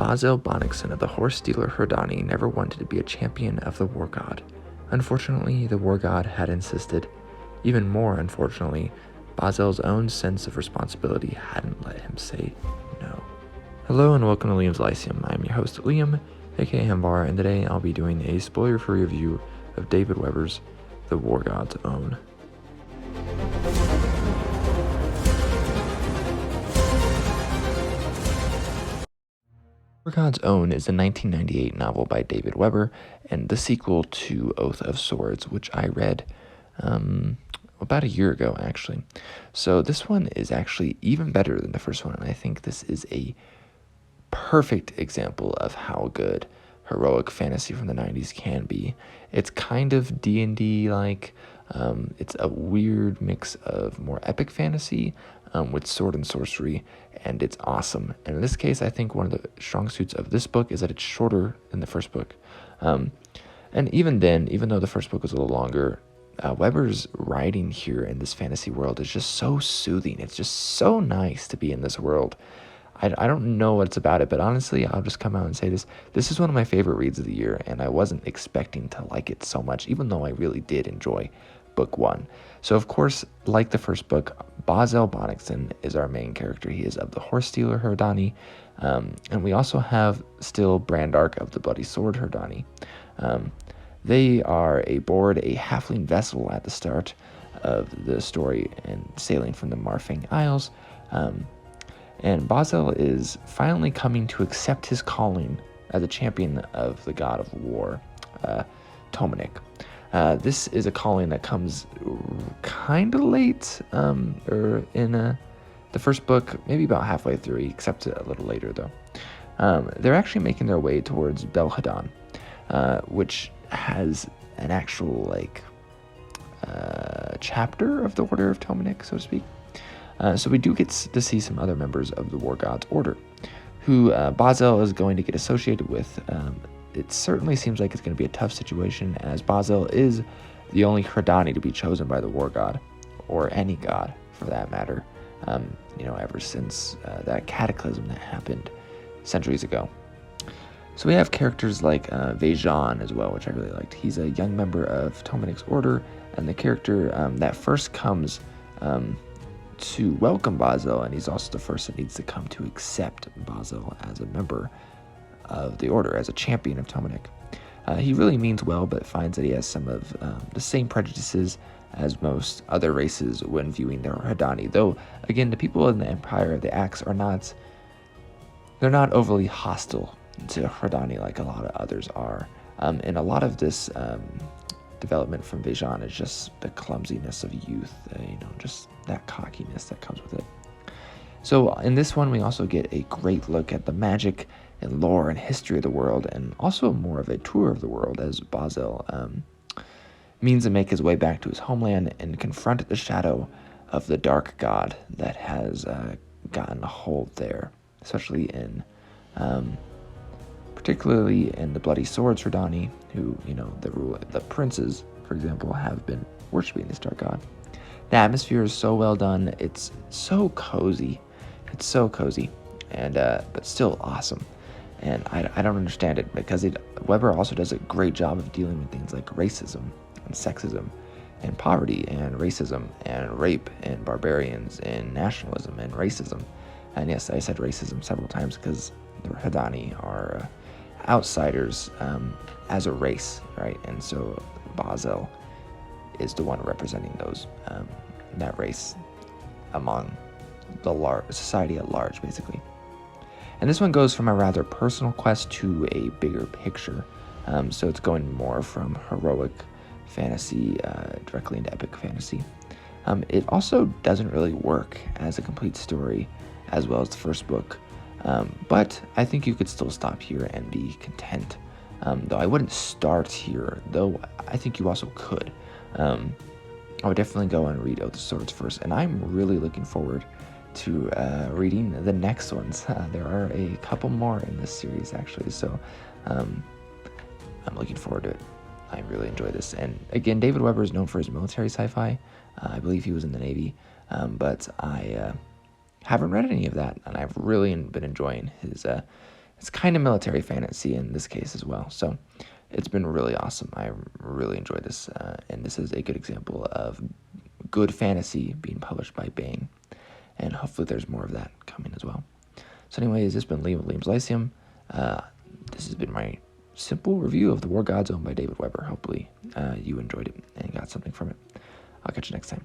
Basil Bonnickson of the horse dealer Herdani never wanted to be a champion of the war god. Unfortunately, the war god had insisted. Even more unfortunately, Basil's own sense of responsibility hadn't let him say no. Hello and welcome to Liam's Lyceum. I'm your host Liam, aka Hambar, and today I'll be doing a spoiler-free review of David Weber's The War God's Own. War God's Own is a 1998 novel by David Weber and the sequel to Oath of Swords, which I read about a year ago, actually. So this one is actually even better than the first one, and I think this is a perfect example of how good heroic fantasy from the 90s can be. It's kind of D&D like. It's a weird mix of more epic fantasy with sword and sorcery, and it's awesome. And in this case, I think one of the strong suits of this book is that it's shorter than the first book. And even then, even though the first book was a little longer, Weber's writing here in this fantasy world is just so soothing. It's just so nice to be in this world. I don't know what's about it, but honestly, I'll just come out and say this. This is one of my favorite reads of the year, and I wasn't expecting to like it so much, even though I really did enjoy book one. So, of course, like the first book, Basil Bonnickson is our main character. He is of the horse dealer Herdani, and we also have still Brandark of the Bloody Sword Herdani. They are aboard a halfling vessel at the start of the story and sailing from the Marfang Isles. And Basil is finally coming to accept his calling as a champion of the god of war, Tomanik. This is a calling that comes kind of late, or in the first book, maybe about halfway through. He accepts it a little later, though. They're actually making their way towards Belhadon, which has an actual, chapter of the Order of Tomanik, so to speak. So we do get to see some other members of the War God's Order, who Basil is going to get associated with. It certainly seems like it's going to be a tough situation, as Basil is the only Herdani to be chosen by the War God, or any god for that matter, ever since that cataclysm that happened centuries ago. So we have characters like Vejan as well, which I really liked. He's a young member of Tomanik's order, and the character that first comes to welcome Basil, and he's also the first that needs to come to accept Basil as a member of the order, as a champion of Tomanik. He really means well, but finds that he has some of the same prejudices as most other races when viewing their Herdani, though, again, the people in the Empire of the Axe they're not overly hostile to Herdani like a lot of others are. And a lot of this development from Vejan is just the clumsiness of youth, just that cockiness that comes with it. So in this one, we also get a great look at the magic and lore and history of the world, and also more of a tour of the world as Basil means to make his way back to his homeland and confront the shadow of the dark god that has gotten a hold there, especially in particularly in the Bloody Swords Herdani, who, the princes, for example, have been worshiping this dark god. The atmosphere is so well done. It's so cozy. It's so cozy, and but still awesome. And I don't understand it, because Weber also does a great job of dealing with things like racism and sexism and poverty and racism and rape and barbarians and nationalism and racism. And yes, I said racism several times because the Herdani are outsiders as a race, right? And so Basil is the one representing that race among the society at large, basically. And this one goes from a rather personal quest to a bigger picture. So it's going more from heroic fantasy directly into epic fantasy. It also doesn't really work as a complete story as well as the first book. But I think you could still stop here and be content. Though I wouldn't start here, though I think you also could. I would definitely go and read Oath of Swords first, and I'm really looking forward to reading the next ones. There are a couple more in this series, actually, so I'm looking forward to it. I really enjoy this. And again, David Weber is known for his military sci-fi. I believe he was in the Navy, but I haven't read any of that, and I've really been enjoying his it's kind of military fantasy in this case as well. So it's been really awesome. I really enjoyed this, and this is a good example of good fantasy being published by Bang, and hopefully there's more of that coming as well. So anyways, this has been Liam of Liam's Lyceum. This has been my simple review of The War Gods owned by David Weber. Hopefully you enjoyed it and got something from it. I'll catch you next time.